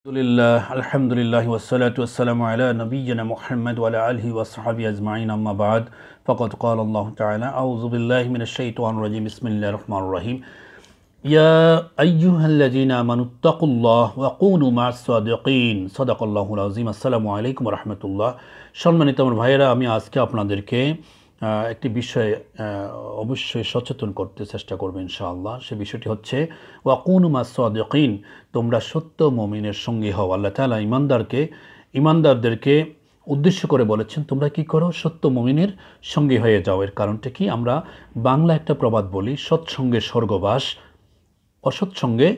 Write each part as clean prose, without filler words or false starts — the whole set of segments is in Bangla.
আলহামদুলিল্লাহ ওয়াসসালাতু ওয়াসসালামু আলা নবিয়্যিনা মুহাম্মদ ওয়া আলা আলিহি ওয়া সাহবিহি আজমাইন আম্মা বা'দ ফাকাদ ক্বালা আল্লাহু তাআলা আউযু বিল্লাহি মিনাশ শাইতানির রাজীম বিসমিল্লাহির রহমানির রহিম ইয়া আইয়ুহাল্লাযীনা আমানুত্তাকুল্লাহ ওয়া কুনু মা'আস সাদিকিন সাদাকাল্লাহুল আযীম। আসসালামু আলাইকুম ওয়া রাহমাতুল্লাহ। সম্মানিত আমার ভাইয়েরা, আমি আজকে আপনাদেরকে একটি বিষয়ে অবশ্যই সচেতন করতে চেষ্টা করব ইনশাআল্লাহ। সে বিষয়টি হচ্ছে ওয়া কুনু মা'আস সাদিকিন, তোমরা সত্য মুমিনের সঙ্গী হও। আল্লাহ তাআলা ঈমানদারদেরকে উদ্দেশ্য করে বলেছেন, তোমরা কি করো? সত্য মুমিনের সঙ্গী হয়ে যাও। এর কারণটা কি? আমরা বাংলা একটা প্রবাদ বলি, সৎসঙ্গে স্বর্গবাস, অসৎ সঙ্গে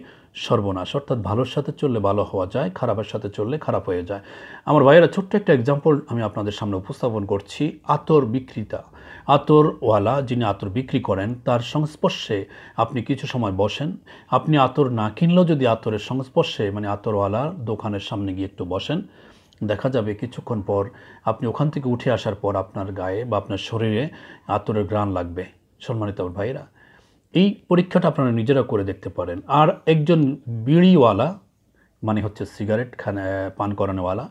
সর্বনাশ। অর্থাৎ ভালোর সাথে চললে ভালো হওয়া যায়, খারাপের সাথে চললে খারাপ হয়ে যায়। আমার ভাইয়েরা, ছোট্ট একটা এক্সাম্পল আমি আপনাদের সামনে উপস্থাপন করছি। আতর বিক্রেতা, আতরওয়ালা যিনি আতর বিক্রি করেন, তার সংস্পর্শে আপনি কিছু সময় বসেন। আপনি আতর না কিনলেও যদি আতরের সংস্পর্শে মানে আতরওয়ালার দোকানের সামনে গিয়ে একটু বসেন, দেখা যাবে কিছুক্ষণ পর আপনি ওখান থেকে উঠে আসার পর আপনার গায়ে বা আপনার শরীরে আতরের ঘ্রাণ লাগবে। সম্মানিত ভাইয়েরা, এই পরীক্ষাটা আপনারা নিজেরা করে দেখতে পারেন। আর একজন বিড়িওয়ালা মানে হচ্ছে সিগারেট পান করানোওয়ালা,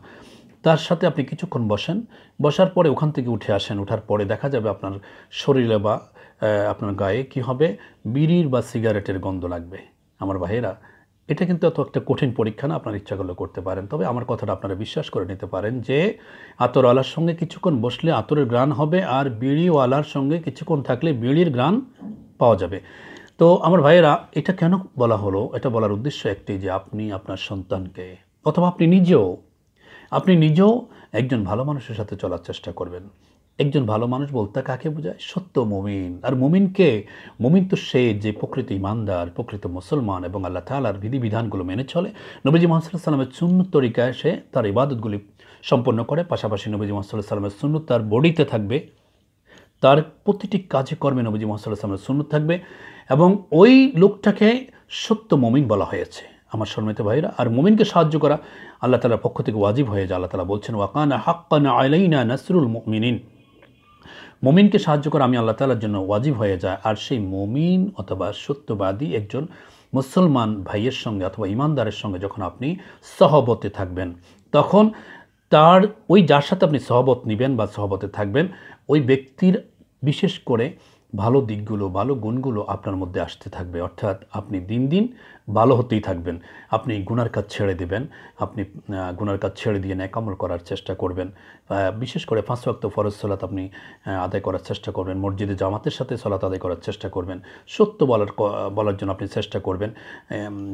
তার সাথে আপনি কিছুক্ষণ বসেন, বসার পরে ওখান থেকে উঠে আসেন। ওঠার পরে দেখা যাবে আপনার শরীরে বা আপনার গায়ে কি হবে? বিড়ির বা সিগারেটের গন্ধ লাগবে। আমার ভাইয়েরা, এটা কিন্তু এত একটা কঠিন পরীক্ষা না, আপনার ইচ্ছা করলে করতে পারেন। তবে আমার কথাটা আপনারা বিশ্বাস করে নিতে পারেন যে আতরওয়ালার সঙ্গে কিছুক্ষণ বসলে আতরের ঘ্রাণ হবে, আর বিড়িওয়ালার সঙ্গে কিছুক্ষণ থাকলে বিড়ির ঘ্রাণ পাওয়া যাবে। তো আমার ভাইয়েরা, এটা কেন বলা হলো? এটা বলার উদ্দেশ্য একটি, যে আপনি আপনার সন্তানকে অথবা আপনি নিজেও একজন ভালো মানুষের সাথে চলার চেষ্টা করবেন। একজন ভালো মানুষ বলতে কাকে বোঝায়? সত্য মুমিন। আর মুমিন তো সে যে প্রকৃত ইমানদার, প্রকৃত মুসলমান এবং আল্লাহ তাআলার বিধিবিধানগুলো মেনে চলে। নবীজি মুহাম্মদ সাল্লাল্লাহু আলাইহি ওয়াসাল্লামের সুন্নত তরিকায় সে তার ইবাদতগুলি সম্পন্ন করে। পাশাপাশি নবীজি মুহাম্মদ সাল্লাল্লাহু আলাইহি ওয়াসাল্লামের সুন্নত তার বডিতে থাকবে, তার প্রতিটি কাজে কর্মে নবীজি মুহাম্মদ সাল্লাল্লাহু আলাইহি ওয়াসাল্লামের সুন্নত থাকবে, এবং ওই লোকটাকে সত্য মুমিন বলা হয়েছে। আমার সম্মানিত ভাইরা, আর মুমিনকে সাহায্য করা আল্লাহ তাআলার পক্ষ থেকে ওয়াজিব হয়ে যায়। আল্লাহ তাআলা বলছেন, ওয়া কানা হাক্কান আলাইনা নাসরুল মুমিনিন, মুমিনকে সাহায্য করা আমি আল্লাহ তাআলার জন্য ওয়াজিব হয়ে যায়। আর সেই মুমিন অথবা সত্যবাদী একজন মুসলমান ভাইয়ের সঙ্গে অথবা ইমানদারের সঙ্গে যখন আপনি সহবতে থাকবেন, তখন তার ওই যার সাথে আপনি সহবত নেবেন বা সহবতে থাকবেন, ওই ব্যক্তির বিশেষ করে ভালো দিকগুলো, ভালো গুণগুলো আপনার মধ্যে আসতে থাকবে। অর্থাৎ আপনি দিন দিন ভালো হতেই থাকবেন। আপনি গুনার কাজ ছেড়ে দেবেন, আপনি গুনার কাজ ছেড়ে দিয়ে নেক আমল করার চেষ্টা করবেন। বিশেষ করে 5 ওয়াক্ত ফরজ সালাত আপনি আদায় করার চেষ্টা করবেন। মসজিদে জামাতের সাথে সালাত আদায় করার চেষ্টা করবেন। সত্য বলার জন্য আপনি চেষ্টা করবেন।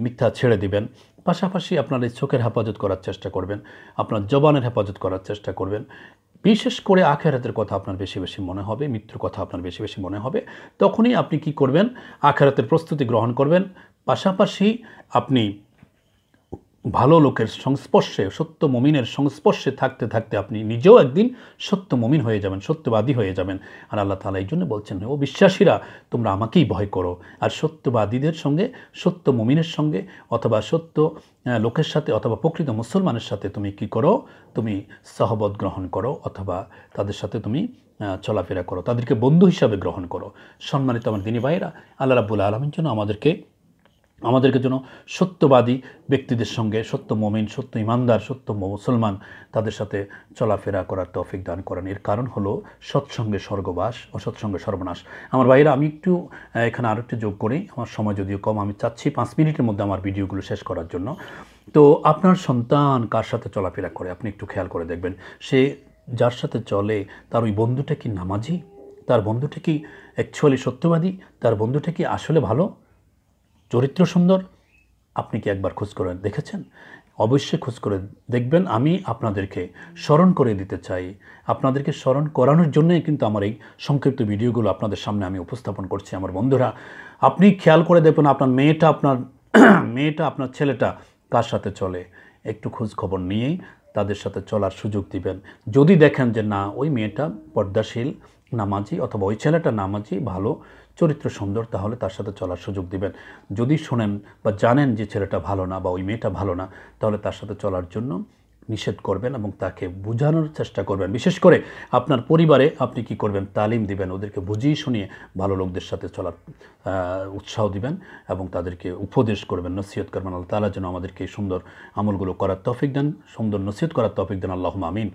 মিথ্যা ছেড়ে দিবেন। পাশাপাশি আপনার এই চোখের হেফাজত করার চেষ্টা করবেন, আপনার জবানের হেফাজত করার চেষ্টা করবেন। বিশেষ করে আখিরাতের কথা আপনার বেশি বেশি মনে হবে, মৃত্যুর কথা আপনার বেশি বেশি মনে হবে। তখনই আপনি কি করবেন? আখিরাতের প্রস্তুতি গ্রহণ করবেন। পাশাপাশি আপনি ভালো লোকের সংস্পর্শে, সত্য মুমিনের সংস্পর্শে থাকতে থাকতে আপনি নিজেও একদিন সত্য মুমিন হয়ে যাবেন, সত্যবাদী হয়ে যাবেন। আর আল্লাহ তাআলা এই জন্য বলছেন, ও বিশ্বাসীরা, তোমরা আমাকেই ভয় করো। আর সত্যবাদীদের সঙ্গে, সত্য মুমিনের সঙ্গে অথবা সত্য লোকের সাথে অথবা প্রকৃত মুসলমানের সাথে তুমি কি করো? তুমি সহবত গ্রহণ করো, অথবা তাদের সাথে তুমি চলাফেরা করো, তাদেরকে বন্ধু হিসাবে গ্রহণ করো। সম্মানিত আমার দিনী ভাইয়েরা, আল্লাহ রাব্বুল আলামিন যেন আমাদেরকে যেন সত্যবাদী ব্যক্তিদের সঙ্গে, সত্য মুমিন, সত্য ইমানদার, সত্য মুসলমান, তাদের সাথে চলাফেরা করার তৌফিক দান করেন। এর কারণ হলো সৎসঙ্গে স্বর্গবাস, অসৎসঙ্গে সর্বনাশ। আমার ভাইরা, আমি একটু এখানে আরও একটু যোগ করি। আমার সময় যদিও কম, আমি চাচ্ছি 5 মিনিটের মধ্যে আমার ভিডিওগুলো শেষ করার জন্য। তো আপনার সন্তান কার সাথে চলাফেরা করে আপনি একটু খেয়াল করে দেখবেন। সে যার সাথে চলে, তার ওই বন্ধুটা কি নামাজি? তার বন্ধুটা কি অ্যাকচুয়ালি সত্যবাদী? তার বন্ধুটা কি আসলে ভালো, চরিত্র সুন্দর? আপনি কি একবার খোঁজ করে দেখেছেন? অবশ্যই খোঁজ করে দেখবেন। আমি আপনাদেরকে স্মরণ করে দিতে চাই, আপনাদেরকে স্মরণ করানোর জন্যই কিন্তু আমার এই সংক্ষিপ্ত ভিডিওগুলো আপনাদের সামনে আমি উপস্থাপন করছি। আমার বন্ধুরা, আপনি খেয়াল করে দেখবেন আপনার মেয়েটা, আপনার ছেলেটা কার সাথে চলে। একটু খোঁজ খবর নিয়েই তাদের সাথে চলার সুযোগ দিবেন। যদি দেখেন যে না, ওই মেয়েটা পর্দাশীল, নামাজি, অথবা ওই ছেলেটা নামাজি, ভালো, চরিত্র সুন্দর, তাহলে তার সাথে চলার সুযোগ দিবেন। যদি শোনেন বা জানেন যে ছেলেটা ভালো না বা ওই মেয়েটা ভালো না, তাহলে তার সাথে চলার জন্য নিষেধ করবেন এবং তাকে বোঝানোর চেষ্টা করবেন। বিশেষ করে আপনার পরিবারে আপনি কি করবেন, তালিম দিবেন, ওদেরকে বুঝিয়ে শুনিয়ে ভালো লোকদের সাথে চলার উৎসাহ দিবেন এবং তাদেরকে উপদেশ করবেন, নসিহত করবেন। আল্লাহ তাআলা যেন আমাদেরকে সুন্দর আমলগুলো করার তৌফিক দেন, সুন্দর নসিহত করার তৌফিক দেন। আল্লাহুম্মা আমিন।